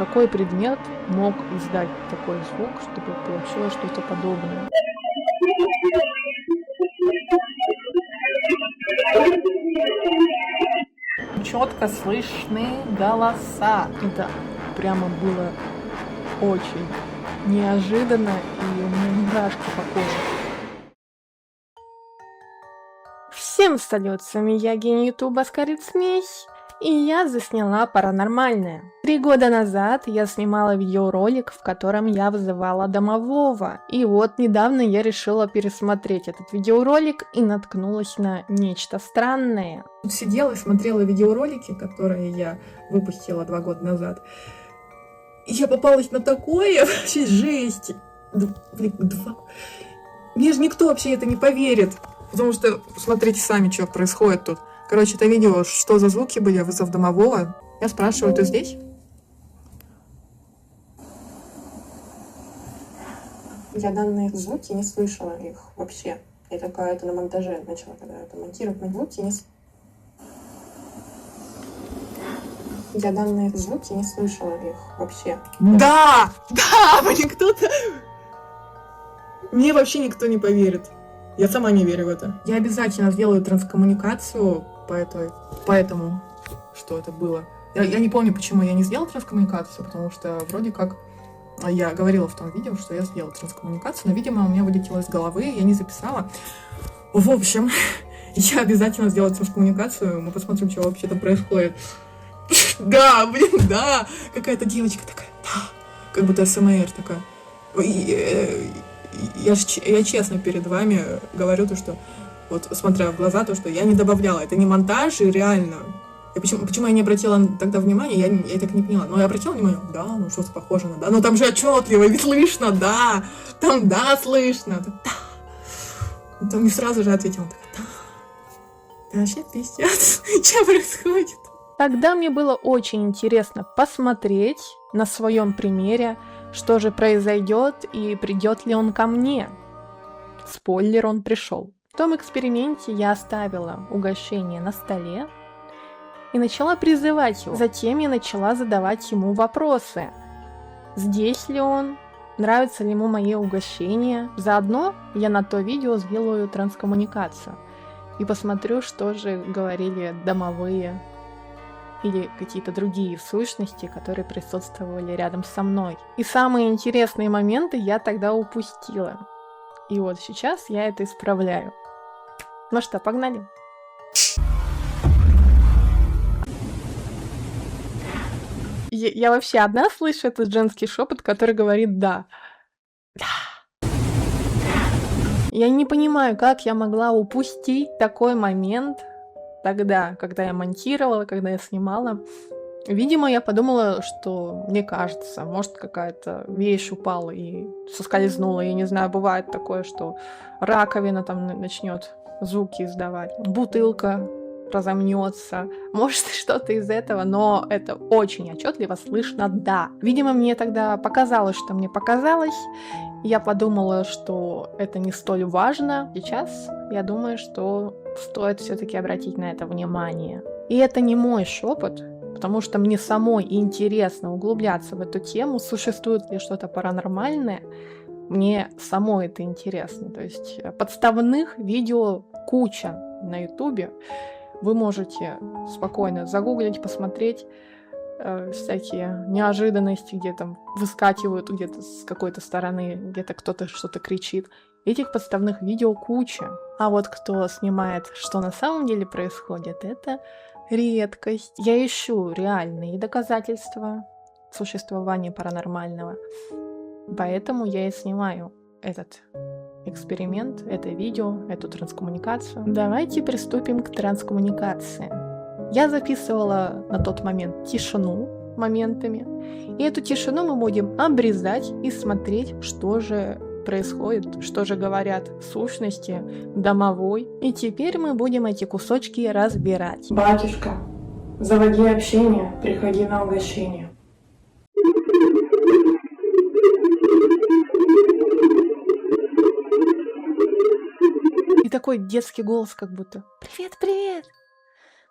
Какой предмет мог издать такой звук, чтобы получилось что-то подобное? Четко слышны голоса. Это прямо было очень неожиданно, и у меня мурашки по коже. Всем салют, с вами я, гений ютуба Скорецмесь, и я засняла паранормальное. 3 года назад я снимала видеоролик, в котором я вызывала домового. И вот недавно я решила пересмотреть этот видеоролик и наткнулась на нечто странное. Сидела и смотрела видеоролики, которые я выпустила 2 года назад. И я попалась на такое, вообще жесть. Мне же никто вообще это не поверит. Потому что, смотрите сами, что происходит тут. Короче, это видео, что за звуки были, вызов домового. Я спрашиваю, ты здесь? Я данные звуки не слышала их вообще. Я такая это на монтаже начала, когда это монтировать на звуки Я данные звуки не слышала их вообще. Да! Да! Мне кто-то... Мне вообще никто не поверит. Я сама не верю в это. Я обязательно сделаю транскоммуникацию поэтому, что это было. Я не помню, почему я не сделала транскоммуникацию, потому что вроде как я говорила в том видео, что я сделала транскоммуникацию, но, видимо, у меня вылетело из головы, я не записала. В общем, я обязательно сделаю транскоммуникацию, мы посмотрим, что вообще-то происходит. Да, блин, да! Какая-то девочка такая, да, как будто СМР такая. Я честно перед вами говорю то, что вот смотря в глаза, то, что я не добавляла, это не монтаж, и реально. Почему я не обратила тогда внимания, я так не поняла. Но я обратила внимание, да, ну что-то похоже на да. Ну там же отчетливо, ведь слышно, да. Там да, слышно. Да. Там не сразу же ответила, да. Да вообще пиздец, что происходит? Тогда мне было очень интересно посмотреть на своем примере, что же произойдет и придет ли он ко мне. Спойлер, он пришел. В том эксперименте я оставила угощение на столе и начала призывать его. Затем я начала задавать ему вопросы. Здесь ли он? Нравится ли ему мои угощения? Заодно я на то видео сделаю транскоммуникацию и посмотрю, что же говорили домовые или какие-то другие сущности, которые присутствовали рядом со мной. И самые интересные моменты я тогда упустила. И вот сейчас я это исправляю. Ну что, погнали? Я вообще одна слышу этот женский шепот, который говорит «да». Да. Я не понимаю, как я могла упустить такой момент тогда, когда я монтировала, когда я снимала. Видимо, я подумала, что, мне кажется, может, какая-то вещь упала и соскользнула. Я не знаю, бывает такое, что раковина там начнет звуки издавать, бутылка разомнется, может, что-то из этого, но это очень отчетливо слышно «да». Видимо, мне тогда показалось, что мне показалось. Я подумала, что это не столь важно. Сейчас я думаю, что стоит все-таки обратить на это внимание. И это не мой шепот, потому что мне самой интересно углубляться в эту тему, существует ли что-то паранормальное. Мне самой это интересно. То есть подставных видео куча на ютубе. Вы можете спокойно загуглить, посмотреть всякие неожиданности, где там выскакивают где-то с какой-то стороны, где-то кто-то что-то кричит. Этих подставных видео куча. А вот кто снимает, что на самом деле происходит, это редкость. Я ищу реальные доказательства существования паранормального. Поэтому я и снимаю этот эксперимент, это видео, эту транскоммуникацию. Давайте приступим к транскоммуникации. Я записывала на тот момент тишину моментами, и эту тишину мы будем обрезать и смотреть, что же происходит, что же говорят сущности, домовой. И теперь мы будем эти кусочки разбирать. Батюшка, заводи общение, приходи на угощение. И такой детский голос как будто «Привет, привет!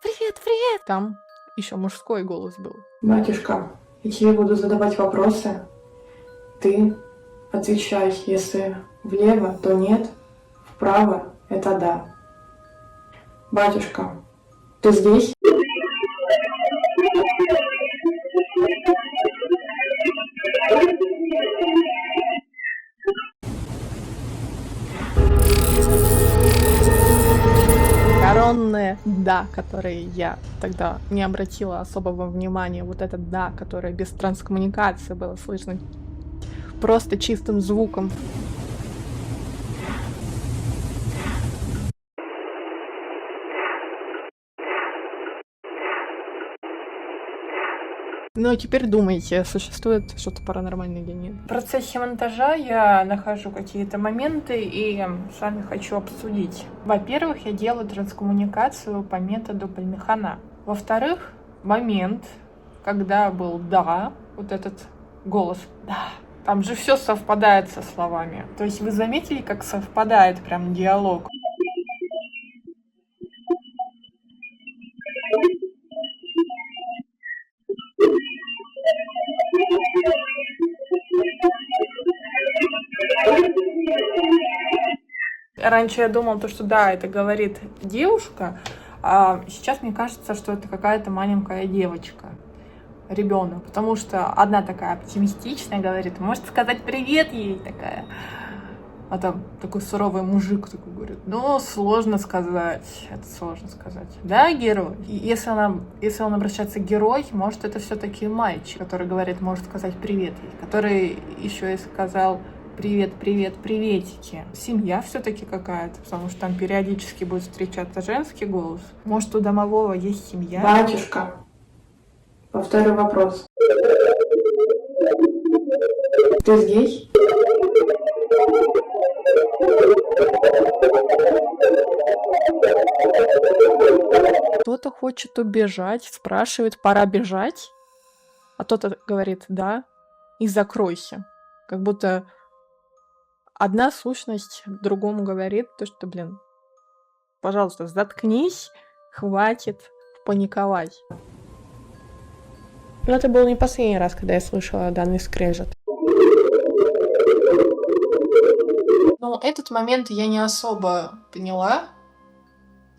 Привет, привет!» Там еще мужской голос был. Батюшка, Я тебе буду задавать вопросы. Ты отвечай, если влево, то нет, вправо — это да. Батюшка, ты здесь? Коронное «да», которое я тогда не обратила особого внимания, вот это «да», которое без транскоммуникации было слышно просто чистым звуком. Ну, а теперь думайте, существует что-то паранормальное или нет. В процессе монтажа я нахожу какие-то моменты и с вами хочу обсудить. Во-первых, я делаю транскоммуникацию по методу Пальмихана. Во-вторых, момент, когда был «да», вот этот голос «да», там же все совпадает со словами. То есть вы заметили, как совпадает прям диалог? Раньше я думала, что да, это говорит девушка, а сейчас мне кажется, что это какая-то маленькая девочка, ребенок, потому что одна такая оптимистичная говорит, может сказать привет ей такая, а там такой суровый мужик такой говорит, ну, сложно сказать, это сложно сказать. Да, герой? И если он обращается к герой, может, это все-таки мальчик, который говорит, может сказать привет ей, который еще и сказал привет, привет, приветики. Семья все-таки какая-то, потому что там периодически будет встречаться женский голос. Может, у домового есть семья? Батюшка, повторю вопрос. Ты здесь? Кто-то хочет убежать, спрашивает, пора бежать, а тот говорит «да» и «закройся». Как будто одна сущность другому говорит то, что, блин, пожалуйста, заткнись, хватит паниковать. Но это был не последний раз, когда я слышала данный скрежет. Но этот момент я не особо поняла.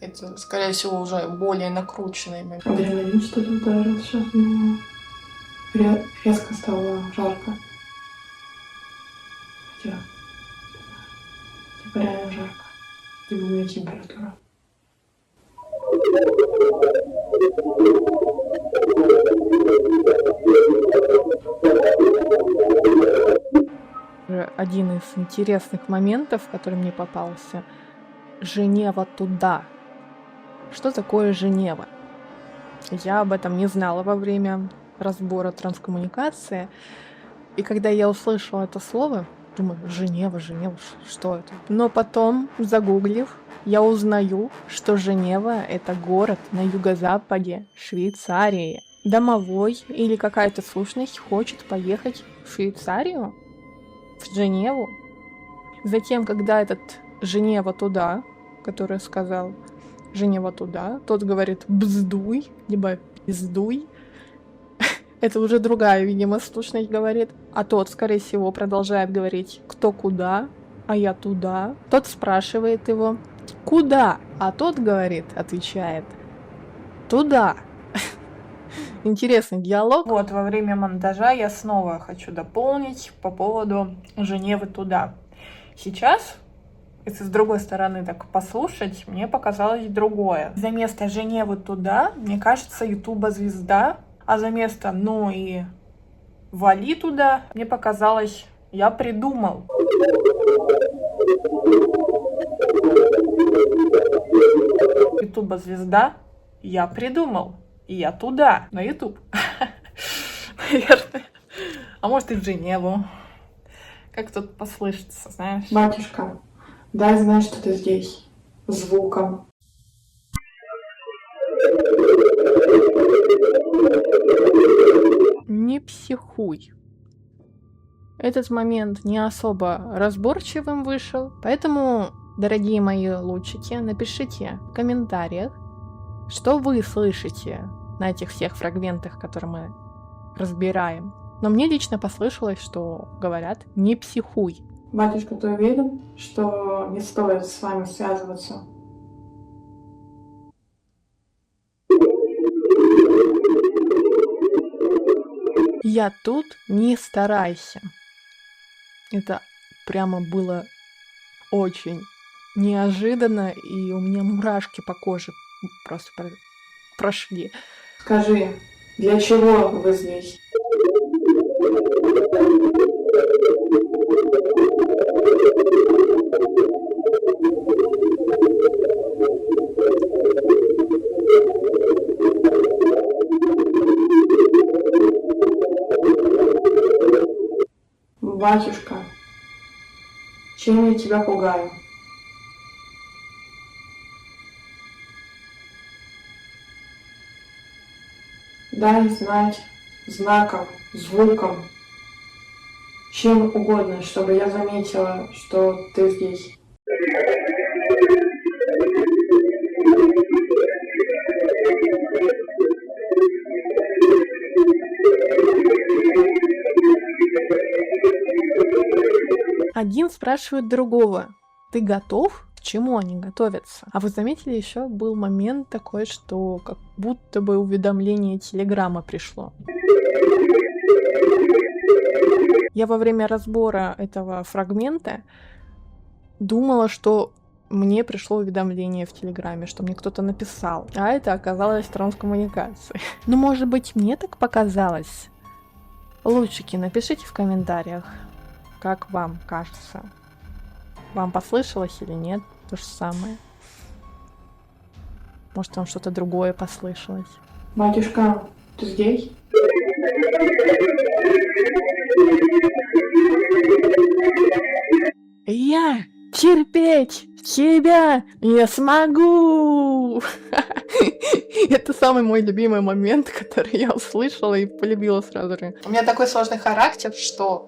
Это, скорее всего, уже более накрученный момент. Адреналин что-то ударил сейчас, но резко стало жарко. Хотя, типа реально жарко. Типа у меня температура. Один из интересных моментов, который мне попался. Женева туда. Что такое Женева? Я об этом не знала во время разбора транскоммуникации. И когда я услышала это слово, думаю, Женева, что это? Но потом, загуглив, я узнаю, что Женева — это город на юго-западе Швейцарии. Домовой или какая-то сущность хочет поехать в Швейцарию, в Женеву. Затем, когда этот Женева туда, который сказал Женева туда, тот говорит бздуй, либо пиздуй. Это уже другая, видимо, сущность говорит. А тот, скорее всего, продолжает говорить кто куда, а я туда. Тот спрашивает его куда, а тот говорит, отвечает туда. Интересный диалог. Вот, во время монтажа я снова хочу дополнить по поводу Женевы туда. Сейчас, если с другой стороны так послушать, мне показалось другое. За место Женевы туда, мне кажется, ютуба звезда, а за место ну и вали туда, мне показалось, я придумал. Ютуба звезда, я придумал. И я туда, на ютуб. Наверное. А может и в Женеву. Как тут послышится, знаешь? Батюшка, дай знать, что ты здесь. Звуком. Не психуй. Этот момент не особо разборчивым вышел, поэтому, дорогие мои лучики, напишите в комментариях, что вы слышите на этих всех фрагментах, которые мы разбираем. Но мне лично послышалось, что говорят «не психуй». Батюшка, ты уверен, что не стоит с вами связываться? Я тут, не старайся. Это прямо было очень неожиданно, и у меня мурашки по коже просто прошли. Скажи, для чего вы здесь? Батюшка, чем я тебя пугаю? Дай знать знаком, звуком, чем угодно, чтобы я заметила, что ты здесь. Один спрашивает другого: ты готов? К чему они готовятся? А вы заметили, еще был момент такой, что как будто бы уведомление телеграмма пришло. Я во время разбора этого фрагмента думала, что мне пришло уведомление в Телеграме, что мне кто-то написал, а это оказалось транскоммуникацией. Ну, может быть, мне так показалось? Лучики, напишите в комментариях, как вам кажется. Вам послышалось или нет? То же самое. Может, вам что-то другое послышалось. Батюшка, ты здесь? Я терпеть тебя не смогу! Это самый мой любимый момент, который я услышала и полюбила сразу же. У меня такой сложный характер, что...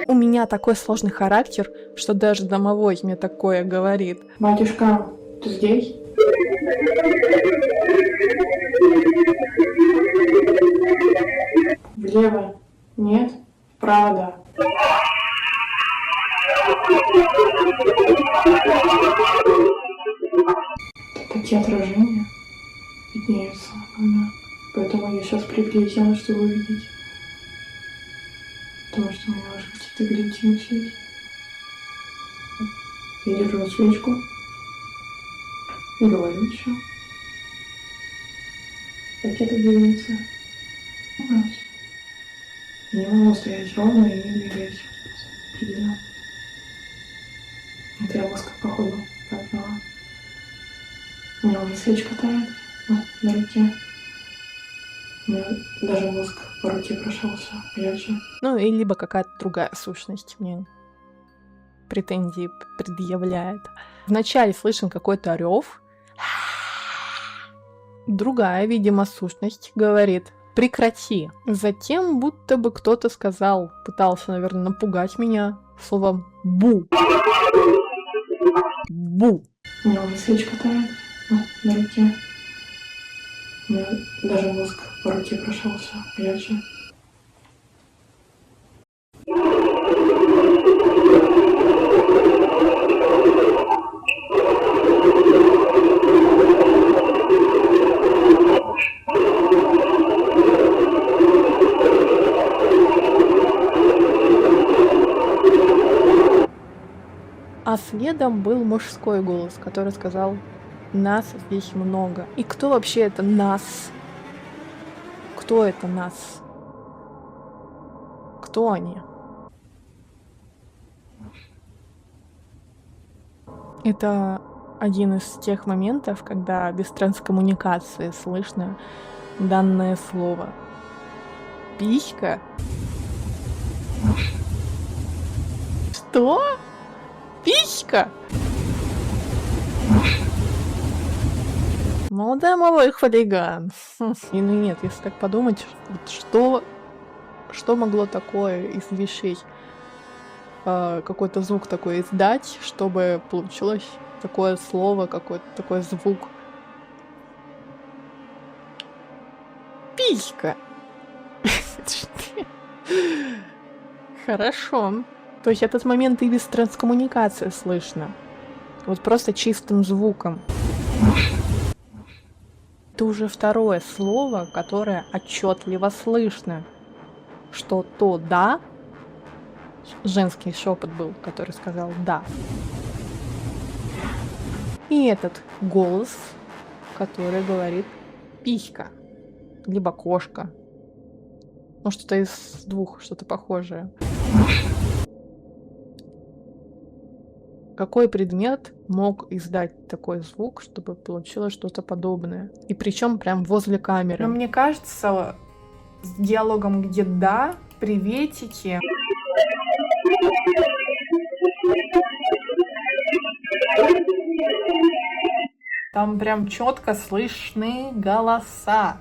У меня такой сложный характер, что даже домовой мне такое говорит. Батюшка, ты здесь? Влево? Нет? Вправо, да. Такие отражения виднеются у меня. Поэтому я сейчас приблизила, чтобы увидеть. Потому что у меня уже какие-то глюки начались. Я держу свечку и говорю еще. Как это двигается? Я не могу стоять ровно и не двигаюсь. Определенно. Это я мозг, походу, прогнала. У меня уже свечка тает на руке. У меня даже мозг по руке прошелся ярче. Ну, и либо какая-то другая сущность мне претензии предъявляет. Вначале слышен какой-то рев. Другая, видимо, сущность говорит: прекрати. Затем будто бы кто-то сказал, пытался, наверное, напугать меня словом «бу». Бу. У меня уже свечка тает на руке. У меня даже мозг по руке прошелся ярче. А следом был мужской голос, который сказал: нас здесь много. И кто вообще это нас? Кто это нас? Кто они? Это один из тех моментов, когда без транскоммуникации слышно данное слово. Писька? Что? Писька? Молодой хулиган. И ну нет, если так подумать, что могло такое извещить, какой-то звук такой издать, чтобы получилось такое слово, какой-то такой звук. Писька. Хорошо. То есть этот момент и без транскоммуникации слышно. Вот просто чистым звуком. Это уже второе слово, которое отчетливо слышно. Что то да, женский шепот был, который сказал да. И этот голос, который говорит писька, либо кошка. Ну, что-то из двух, что-то похожее. Какой предмет мог издать такой звук, чтобы получилось что-то подобное? И причем прям возле камеры. Но мне кажется, с диалогом где да, приветики. Там прям четко слышны голоса.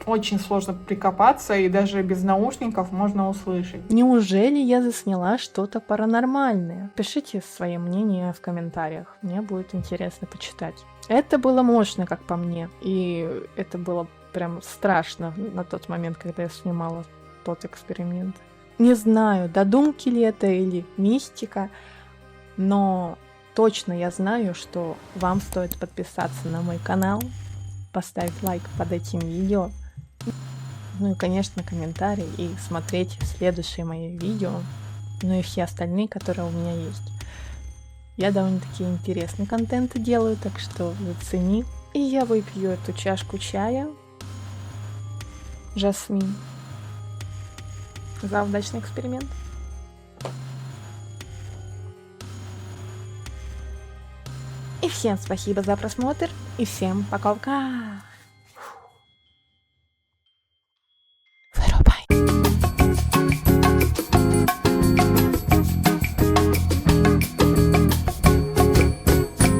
Очень сложно прикопаться, и даже без наушников можно услышать. Неужели я засняла что-то паранормальное? Пишите свое мнение в комментариях. Мне будет интересно почитать. Это было мощно, как по мне. И это было прям страшно на тот момент, когда я снимала тот эксперимент. Не знаю, додумки ли это или мистика, но точно я знаю, что вам стоит подписаться на мой канал, поставить лайк под этим видео, ну и, конечно, комментарий и смотреть следующие мои видео, ну и все остальные, которые у меня есть. Я довольно-таки интересный контент делаю, так что зацени. И я выпью эту чашку чая. Жасмин. За удачный эксперимент. И всем спасибо за просмотр. И всем пока-пока.